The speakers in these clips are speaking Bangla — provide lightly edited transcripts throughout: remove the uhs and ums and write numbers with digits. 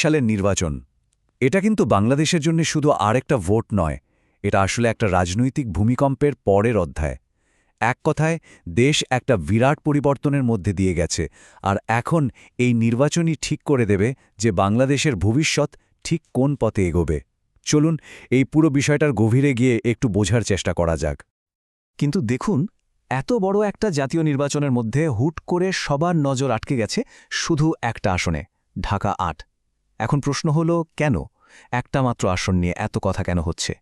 সালের নির্বাচন এটা কিন্তু বাংলাদেশের জন্য শুধু আরেকটা ভোট নয়, এটা আসলে একটা রাজনৈতিক ভূমিকম্পের পরের অধ্যায়। এক কথায় দেশ একটা বিরাট পরিবর্তনের মধ্যে দিয়ে গেছে, আর এখন এই নির্বাচনই ঠিক করে দেবে যে বাংলাদেশের ভবিষ্যৎ ঠিক কোন পথে এগোবে। চলুন এই পুরো বিষয়টার গভীরে গিয়ে একটু বোঝার চেষ্টা করা যাক। কিন্তু দেখুন, এত বড় একটা জাতীয় নির্বাচনের মধ্যে হুট করে সবার নজর আটকে গেছে শুধু একটা আসনে, ঢাকা ৮। এখন প্রশ্ন হলো, কেন একটা মাত্র আসন নিয়ে এত কথা কেন হচ্ছে?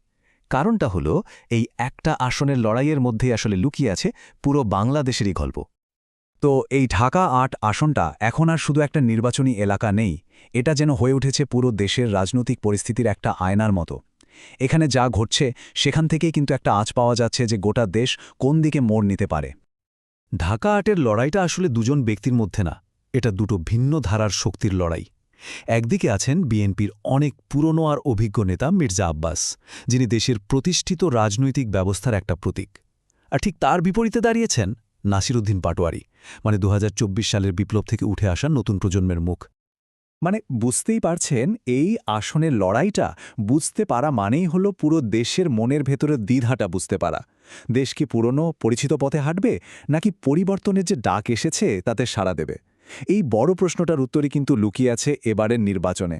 কারণটা হলো, এই একটা আসনের লড়াইয়ের মধ্যেই আসলে লুকিয়ে আছে পুরো বাংলাদেশেরই গল্প। তো এই ঢাকা ৮ আসনটা এখন আর শুধু একটা নির্বাচনী এলাকা নেই, এটা যেন হয়ে উঠেছে পুরো দেশের রাজনৈতিক পরিস্থিতির একটা আয়নার মতো। এখানে যা ঘটছে সেখান থেকেই কিন্তু একটা আঁচ পাওয়া যাচ্ছে যে গোটা দেশ কোন দিকে মোড় নিতে পারে। ঢাকা ৮-এর লড়াইটা আসলে দুজন ব্যক্তির মধ্যে না, এটা দুটো ভিন্ন ধারার শক্তির লড়াই। একদিকে আছেন বিএনপির অনেক পুরনো আর অভিজ্ঞ নেতা মির্জা আব্বাস, যিনি দেশের প্রতিষ্ঠিত রাজনৈতিক ব্যবস্থার একটা প্রতীক। আর ঠিক তার বিপরীতে দাঁড়িয়েছেন নাসিরউদ্দিন পাটোয়ারি, মানে ২০২৪ সালের বিপ্লব থেকে উঠে আসা নতুন প্রজন্মের মুখ। মানে বুঝতেই পারছেন, এই আসনের লড়াইটা বুঝতে পারা মানেই হলো পুরো দেশের মনের ভেতরে দ্বিধাটা বুঝতে পারা। দেশ কি পুরনো পরিচিত পথে হাঁটবে, নাকি পরিবর্তনের যে ডাক এসেছে তাতে সাড়া দেবে? এই বড় প্রশ্নটার উত্তরই কিন্তু লুকিয়ে আছে এবারের নির্বাচনে।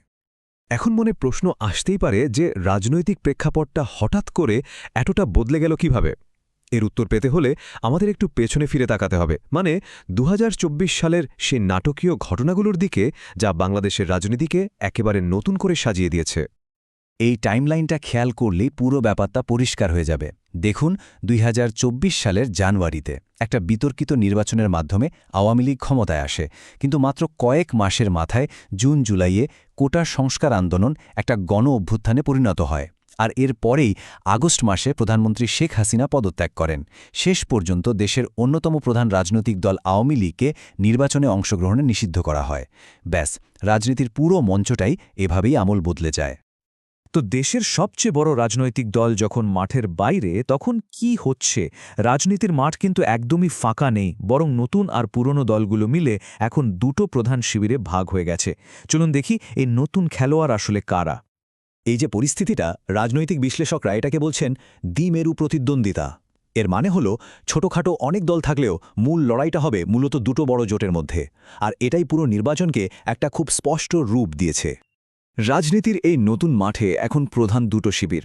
এখন মনে প্রশ্ন আসতেই পারে যে রাজনৈতিক প্রেক্ষাপটটা হঠাৎ করে এতটা বদলে গেল কিভাবে। এর উত্তর পেতে হলে আমাদের একটু পেছনে ফিরে তাকাতে হবে, মানে ২০২৪ সালের সেই নাটকীয় ঘটনাগুলোর দিকে, যা বাংলাদেশের রাজনীতিকে একেবারে নতুন করে সাজিয়ে দিয়েছে। এই টাইমলাইনটা খেয়াল করলেই পুরো ব্যাপারটা পরিষ্কার হয়ে যাবে। দেখুন, ২০২৪ সালের জানুয়ারিতে একটা বিতর্কিত নির্বাচনের মাধ্যমে আওয়ামী লীগ ক্ষমতায় আসে, কিন্তু মাত্র কয়েক মাসের মাথায় জুন জুলাইয়ে কোটা সংস্কার আন্দোলন একটা গণ অভ্যুত্থানে পরিণত হয়। আর এর পরেই আগস্ট মাসে প্রধানমন্ত্রী শেখ হাসিনা পদত্যাগ করেন। শেষ পর্যন্ত দেশের অন্যতম প্রধান রাজনৈতিক দল আওয়ামী লীগকে নির্বাচনে অংশগ্রহণে নিষিদ্ধ করা হয়। ব্যাস, রাজনীতির পুরো মঞ্চটাই এভাবেই আমল বদলে যায়। তো দেশের সবচেয়ে বড় রাজনৈতিক দল যখন মাঠের বাইরে, তখন কি হচ্ছে? রাজনীতির মাঠ কিন্তু একদমই ফাঁকা নেই, বরং নতুন আর পুরনো দলগুলো মিলে এখন দুটো প্রধান শিবিরে ভাগ হয়ে গেছে। চলুন দেখি এই নতুন খেলোয়াড় আসলে কারা। এই যে পরিস্থিতিটা, রাজনৈতিক বিশ্লেষকরা এটাকে বলছেন দ্বিমেরু প্রতিদ্বন্দ্বিতা। এর মানে হলো ছোটখাটো অনেক দল থাকলেও মূল লড়াইটা হবে মূলত দুটো বড় জোটের মধ্যে, আর এটাই পুরো নির্বাচনকে একটা খুব স্পষ্ট রূপ দিয়েছে। রাজনীতির এই নতুন মাঠে এখন প্রধান দুটো শিবির।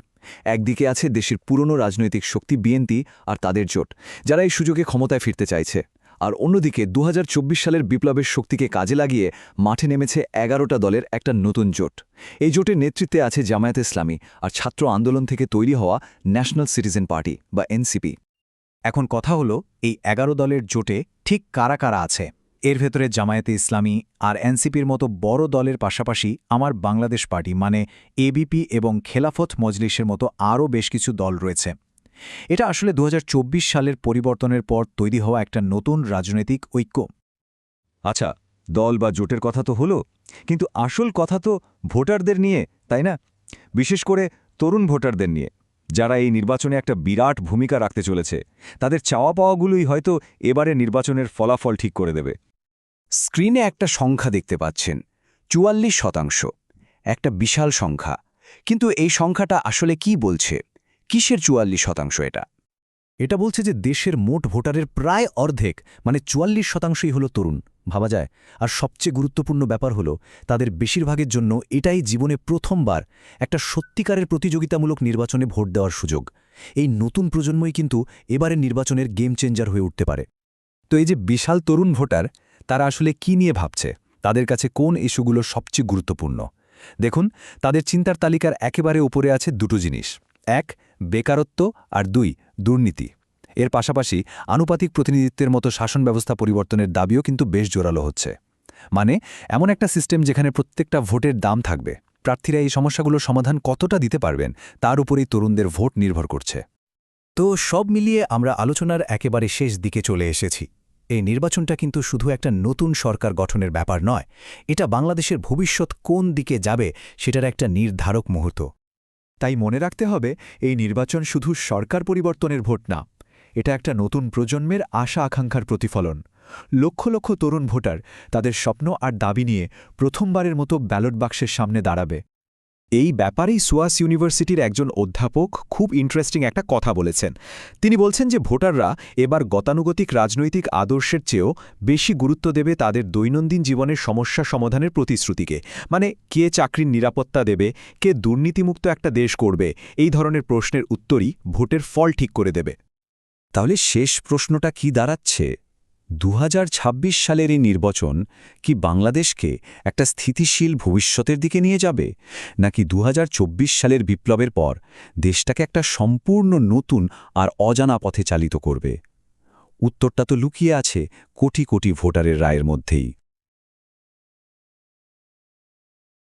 একদিকে আছে দেশের পুরনো রাজনৈতিক শক্তি বিএনপি আর তাদের জোট, যারা এই সুযোগে ক্ষমতায় ফিরতে চাইছে। আর অন্যদিকে ২০২৪ সালের বিপ্লবের শক্তিকে কাজে লাগিয়ে মাঠে নেমেছে ১১টা দলের একটা নতুন জোট। এই জোটের নেতৃত্বে আছে জামায়াতে ইসলামী আর ছাত্র আন্দোলন থেকে তৈরি হওয়া ন্যাশনাল সিটিজেন পার্টি বা এনসিপি। এখন কথা হলো, এই ১১ দলের জোটে ঠিক কারা কারা আছে? এর ভেতরে জামায়াতে ইসলামী আর এনসিপির মতো বড় দলের পাশাপাশি আমার বাংলাদেশ পার্টি মানে এবিপি এবং খেলাফত মজলিসের মতো আরও বেশ কিছু দল রয়েছে। এটা আসলে ২০২৪ সালের পরিবর্তনের পর তৈরি হওয়া একটা নতুন রাজনৈতিক ঐক্য। আচ্ছা, দল বা জোটের কথা তো হলো, কিন্তু আসল কথা তো ভোটারদের নিয়ে, তাই না? বিশেষ করে তরুণ ভোটারদের নিয়ে, যারা এই নির্বাচনে একটা বিরাট ভূমিকা রাখতে চলেছে। তাদের চাওয়া পাওয়াগুলোই হয়তো এবারে নির্বাচনের ফলাফল ঠিক করে দেবে। স্ক্রিনে একটা সংখ্যা দেখতে পাচ্ছেন, ৪৪%। একটা বিশাল সংখ্যা, কিন্তু এই সংখ্যাটা আসলে কি বলছে? কিসের ৪৪% এটা? এটা বলছে যে দেশের মোট ভোটারের প্রায় অর্ধেক, মানে ৪৪%ই হলো তরুণ, ভাবা যায়। আর সবচেয়ে গুরুত্বপূর্ণ ব্যাপার হলো, তাদের বেশিরভাগের জন্য এটাই জীবনে প্রথমবার একটা সত্যিকারের প্রতিযোগিতামূলক নির্বাচনে ভোট দেওয়ার সুযোগ। এই নতুন প্রজন্মই কিন্তু এবারের নির্বাচনের গেম চেঞ্জার হয়ে উঠতে পারে। তো এই যে বিশাল তরুণ ভোটার, তারা আসলে কি নিয়ে ভাবছে? তাদের কাছে কোন ইস্যুগুলো সবচেয়ে গুরুত্বপূর্ণ? দেখুন, তাদের চিন্তার তালিকার একেবারে উপরে আছে দুটো জিনিস। ১, বেকারত্ব, আর ২, দুর্নীতি। এর পাশাপাশি আনুপাতিক প্রতিনিধিত্বের মতো শাসন ব্যবস্থা পরিবর্তনের দাবিও কিন্তু বেশ জোরালো হচ্ছে। মানে এমন একটা সিস্টেম যেখানে প্রত্যেকটা ভোটের দাম থাকবে। প্রার্থীরা এই সমস্যাগুলোর সমাধান কতটা দিতে পারবেন, তার উপরেই তরুণদের ভোট নির্ভর করছে। তো সব মিলিয়ে আমরা আলোচনার একেবারে শেষ দিকে চলে এসেছি। এই নির্বাচনটা কিন্তু শুধু একটা নতুন সরকার গঠনের ব্যাপার নয়, এটা বাংলাদেশের ভবিষ্যৎ কোন দিকে যাবে সেটার একটা নির্ধারক মুহূর্ত। তাই মনে রাখতে হবে, এই নির্বাচন শুধু সরকার পরিবর্তনের ভোট না, এটা একটা নতুন প্রজন্মের আশা আকাঙ্ক্ষার প্রতিফলন। লক্ষ লক্ষ তরুণ ভোটার তাদের স্বপ্ন আর দাবি নিয়ে প্রথমবারের মতো ব্যালট বাক্সের সামনে দাঁড়াবে। এই ব্যাপারেই সোয়াস ইউনিভার্সিটির একজন অধ্যাপক খুব ইন্টারেস্টিং একটা কথা বলেছেন। তিনি বলছেন যে ভোটাররা এবার গতানুগতিক রাজনৈতিক আদর্শের চেয়েও বেশি গুরুত্ব দেবে তাদের দৈনন্দিন জীবনের সমস্যা সমাধানের প্রতিশ্রুতিকে। মানে কে চাকরির নিরাপত্তা দেবে, কে দুর্নীতিমুক্ত একটা দেশ করবে, এই ধরনের প্রশ্নের উত্তরই ভোটের ফল ঠিক করে দেবে। তাহলে শেষ প্রশ্নটা কি দাঁড়াচ্ছে? 2026 সালের এই নির্বাচন কি বাংলাদেশকে একটা স্থিতিশীল ভবিষ্যতের দিকে নিয়ে যাবে, নাকি 2024 সালের বিপ্লবের পর দেশটাকে একটা সম্পূর্ণ নতুন আর অজানা পথে চালিত করবে? উত্তরটা তো লুকিয়ে আছে কোটি কোটি ভোটারের রায়ের মধ্যেই।